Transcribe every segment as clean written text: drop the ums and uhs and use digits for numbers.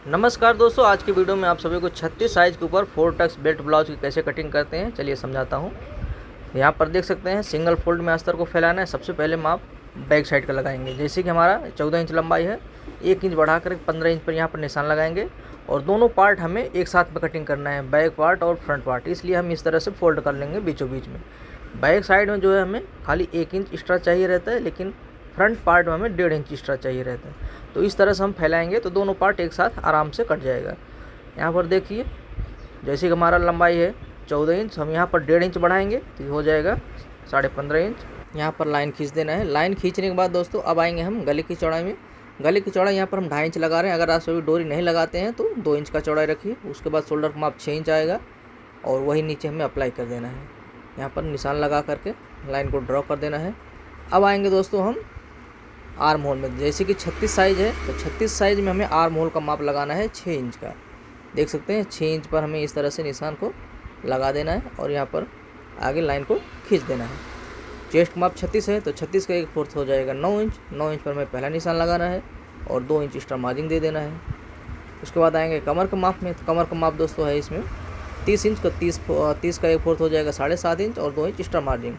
नमस्कार दोस्तों, आज की वीडियो में आप सभी को 36 साइज़ के ऊपर 4 टक्स बेल्ट ब्लाउज की कैसे कटिंग करते हैं चलिए समझाता हूं। यहाँ पर देख सकते हैं सिंगल फोल्ड में अस्तर को फैलाना है। सबसे पहले माप बैक साइड का लगाएंगे। जैसे कि हमारा 14 इंच लंबाई है, 1 इंच बढ़ाकर 15 इंच पर यहाँ पर निशान लगाएंगे और दोनों पार्ट हमें एक साथ में कटिंग करना है, बैक पार्ट और फ्रंट पार्ट। इसलिए हम इस तरह से फोल्ड कर लेंगे बीचों बीच में। बैक साइड में जो है हमें खाली 1 इंच एक्स्ट्रा चाहिए रहता है, लेकिन फ्रंट पार्ट में हमें 1.5 इंच एक्स्ट्रा चाहिए रहता है। तो इस तरह से हम फैलाएंगे तो दोनों पार्ट एक साथ आराम से कट जाएगा। यहाँ पर देखिए, जैसे कि हमारा लंबाई है 14 इंच, हम यहाँ पर 1.5 इंच बढ़ाएंगे तो हो जाएगा 15.5 इंच। यहाँ पर लाइन खींच देना है। लाइन खींचने के बाद दोस्तों अब आएंगे हम गले की चौड़ाई में। गले की चौड़ाई यहाँ पर हम 2.5 इंच लगा रहे हैं। अगर आप सभी डोरी नहीं लगाते हैं तो 2 इंच का चौड़ाई रखिए। उसके बाद शोल्डर का माप 6 इंच आएगा और वही नीचे हमें अप्लाई कर देना है। यहाँ पर निशान लगा करके लाइन को ड्रॉ कर देना है। अब आएंगे दोस्तों हम आर्म होल में। जैसे कि 36 साइज़ है तो 36 साइज़ में हमें आर्म होल का माप लगाना है 6 इंच का। देख सकते हैं 6 इंच पर हमें इस तरह से निशान को लगा देना है और यहाँ पर आगे लाइन को खींच देना है। चेस्ट माप 36 है तो 36 का 1/4 हो जाएगा 9 इंच। 9 इंच पर हमें पहला निशान लगाना है और 2 इंच एक्स्ट्रा मार्जिन दे देना है। उसके बाद आएंगे कमर के माप में। तो कमर का माप दोस्तों है इसमें 30 इंच का 30 का 1/4 हो जाएगा 7.5 इंच और 2 इंच एक्स्ट्रा मार्जिन।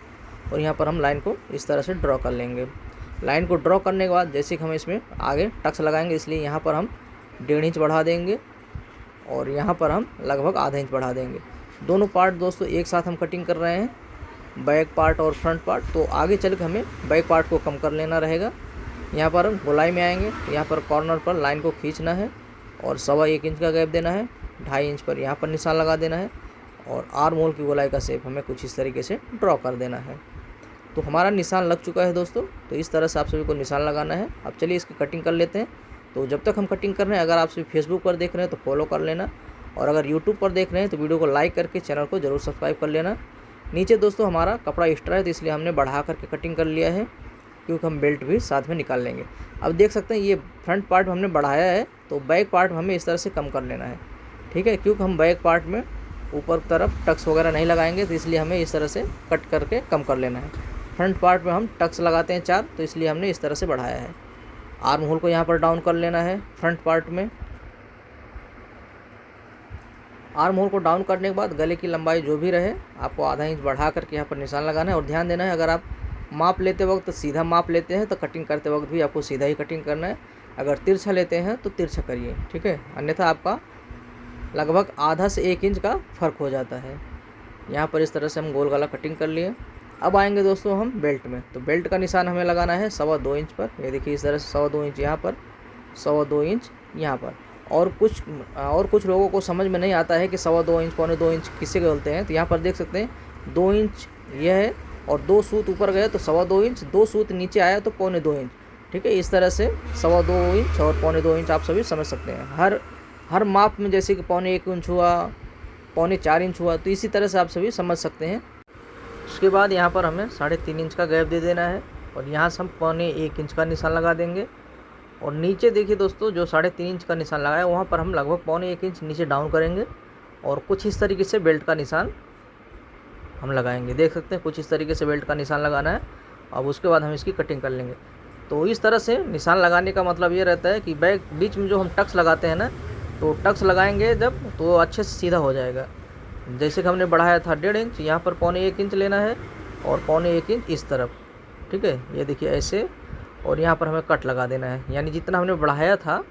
और यहाँ पर हम लाइन को इस तरह से ड्रॉ कर लेंगे। लाइन को ड्रॉ करने के बाद जैसे कि हम इसमें आगे टक्स लगाएंगे, इसलिए यहाँ पर हम 1.5 इंच बढ़ा देंगे और यहाँ पर हम लगभग आधा इंच बढ़ा देंगे। दोनों पार्ट दोस्तों एक साथ हम कटिंग कर रहे हैं, बैक पार्ट और फ्रंट पार्ट। तो आगे चल के हमें बैक पार्ट को कम कर लेना रहेगा। यहाँ पर हम गोलाई में आएंगे, यहाँ पर कॉर्नर पर लाइन को खींचना है और 1.25 इंच का गैप देना है। 2.5 इंच पर यहाँ पर निशान लगा देना है और आर्म होल की गोलाई का शेप हमें कुछ इस तरीके से ड्रॉ कर देना है। तो हमारा निशान लग चुका है दोस्तों। तो इस तरह से आप सभी को निशान लगाना है। अब चलिए इसकी कटिंग कर लेते हैं। तो जब तक हम कटिंग कर रहे हैं, अगर आप सभी फेसबुक पर देख रहे हैं तो फॉलो कर लेना और अगर यूट्यूब पर देख रहे हैं तो वीडियो को लाइक करके चैनल को ज़रूर सब्सक्राइब कर लेना। नीचे दोस्तों हमारा कपड़ा एक्स्ट्रा है तो इसलिए हमने बढ़ा करके कटिंग कर लिया है, क्योंकि हम बेल्ट भी साथ में निकाल लेंगे। अब देख सकते हैं ये फ्रंट पार्ट हमने बढ़ाया है तो बैक पार्ट हमें इस तरह से कम कर लेना है, ठीक है। क्योंकि हम बैक पार्ट में ऊपर तरफ टक्स वगैरह नहीं लगाएंगे तो इसलिए हमें इस तरह से कट करके कम कर लेना है। फ्रंट पार्ट में हम टक्स लगाते हैं 4, तो इसलिए हमने इस तरह से बढ़ाया है। आर्म होल को यहाँ पर डाउन कर लेना है फ्रंट पार्ट में। आर्म होल को डाउन करने के बाद गले की लंबाई जो भी रहे आपको आधा इंच बढ़ा करके यहाँ पर निशान लगाना है। और ध्यान देना है, अगर आप माप लेते वक्त सीधा माप लेते हैं तो कटिंग करते वक्त भी आपको सीधा ही कटिंग करना है। अगर तिरछा लेते हैं तो तिरछा करिए, ठीक है, अन्यथा आपका लगभग आधा से 1 इंच का फ़र्क हो जाता है। यहाँ पर इस तरह से हम गोल गला कटिंग कर लिए। अब आएंगे दोस्तों हम बेल्ट में। तो बेल्ट का निशान हमें लगाना है 2.25 इंच पर। ये देखिए इस तरह से 2.25 इंच यहाँ पर, 2.25 इंच यहाँ पर। और कुछ लोगों को समझ में नहीं आता है कि 2.25 इंच 2.25 इंच किससे बोलते हैं। तो यहाँ पर देख सकते हैं 2 इंच यह है और 2 सूत ऊपर गए तो 2.25 इंच, 2 सूत नीचे आया तो 2.25 इंच, ठीक है। इस तरह से 2.25 इंच और 2.25 इंच आप सभी समझ सकते हैं। हर माप में जैसे कि 1.25 इंच हुआ, 4.25 इंच हुआ, तो इसी तरह से आप सभी समझ सकते हैं। उसके बाद यहाँ पर हमें 3.5 इंच का गैप दे देना है और यहाँ से हम 1.25 इंच का निशान लगा देंगे। और नीचे देखिए दोस्तों, जो 3.5 इंच का निशान लगाया वहाँ पर हम लगभग 1.25 इंच नीचे डाउन करेंगे और कुछ इस तरीके से बेल्ट का निशान हम लगाएंगे। देख सकते हैं कुछ इस तरीके से बेल्ट का निशान लगाना है। अब उसके बाद हम इसकी कटिंग कर लेंगे। तो इस तरह से निशान लगाने का मतलब ये रहता है कि बैक बीच में जो हम टक्स लगाते हैं ना, तो टक्स लगाएंगे जब तो अच्छे से सीधा हो जाएगा। जैसे कि हमने बढ़ाया था 1.5 इंच, यहाँ पर 1.25 इंच लेना है और 1.25 इंच इस तरफ, ठीक है। ये देखिए ऐसे, और यहाँ पर हमें कट लगा देना है। यानी जितना हमने बढ़ाया था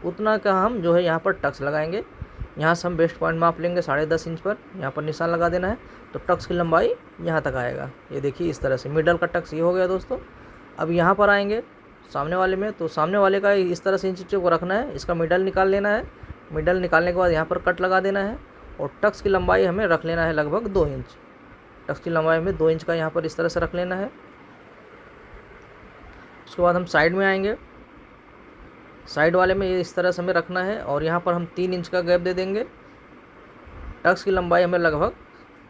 उतना का हम जो है यहाँ पर टक्स लगाएंगे। यहाँ से हम बेस्ट पॉइंट माप लेंगे 10.5 इंच पर, यहाँ पर निशान लगा देना है तो टक्स की लंबाई यहाँ तक आएगा। ये देखिए इस तरह से मिडल का टक्स ये हो गया दोस्तों। अब यहाँ पर आएंगे सामने वाले में, तो सामने वाले का इस तरह से इंच को रखना है, इसका मिडल निकाल लेना है। मिडल निकालने के बाद यहाँ पर कट लगा देना है और टक्स की लंबाई हमें रख लेना है लगभग 2 इंच। टक्स की लंबाई में 2 इंच का यहाँ पर इस तरह से रख लेना है। उसके बाद हम साइड में आएंगे। साइड वाले में ये इस तरह से हमें रखना है और यहाँ पर हम 3 इंच का गैप दे देंगे। टक्स की लंबाई हमें लगभग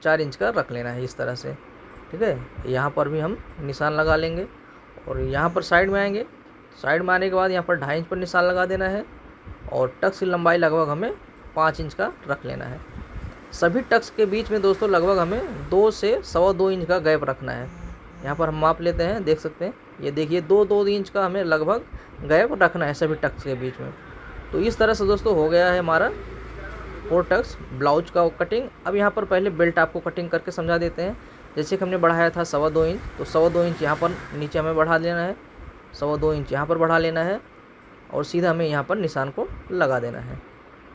4 इंच का रख लेना है इस तरह से, ठीक है। यहाँ पर भी हम निशान लगा लेंगे और यहाँ पर साइड में आएंगे। साइड में आने के बाद यहाँ पर 2.5 इंच पर निशान लगा देना है और टक्स की लंबाई लगभग हमें 5 इंच का रख लेना है। सभी टक्स के बीच में दोस्तों लगभग हमें 2 से 2.25 इंच का गैप रखना है। यहाँ पर हम माप लेते हैं, देख सकते हैं, ये देखिए 2 इंच का हमें लगभग गैप रखना है सभी टक्स के बीच में, तो इस तरह से दोस्तों हो गया है हमारा 4 टक्स ब्लाउज का कटिंग। अब यहाँ पर पहले बेल्ट आपको कटिंग करके समझा देते हैं। जैसे कि हमने बढ़ाया था 2.25 इंच, तो 2.25 इंच यहाँ पर नीचे हमें बढ़ा लेना है, 2.25 इंच यहाँ पर बढ़ा लेना है और सीधा हमें यहाँ पर निशान को लगा देना है।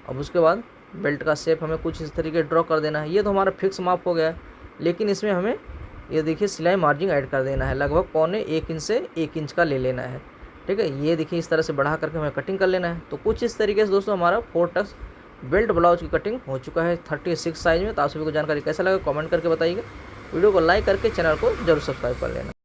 अब उसके बाद बेल्ट का शेप हमें कुछ इस तरीके ड्रॉ कर देना है। ये तो हमारा फिक्स माप हो गया है, लेकिन इसमें हमें ये देखिए सिलाई मार्जिन ऐड कर देना है, लगभग 1.25 इंच से 1 इंच का ले लेना है। ठीक है, ये देखिए इस तरह से बढ़ा करके हमें कटिंग कर लेना है। तो कुछ इस तरीके से दोस्तों हमारा 4 टक्स बेल्ट ब्लाउज की कटिंग हो चुका है 36 साइज़ में। तो आप सभी को जानकारी कैसा लगा कमेंट करके बताइएगा। वीडियो को लाइक करके चैनल को जरूर सब्सक्राइब कर लेना।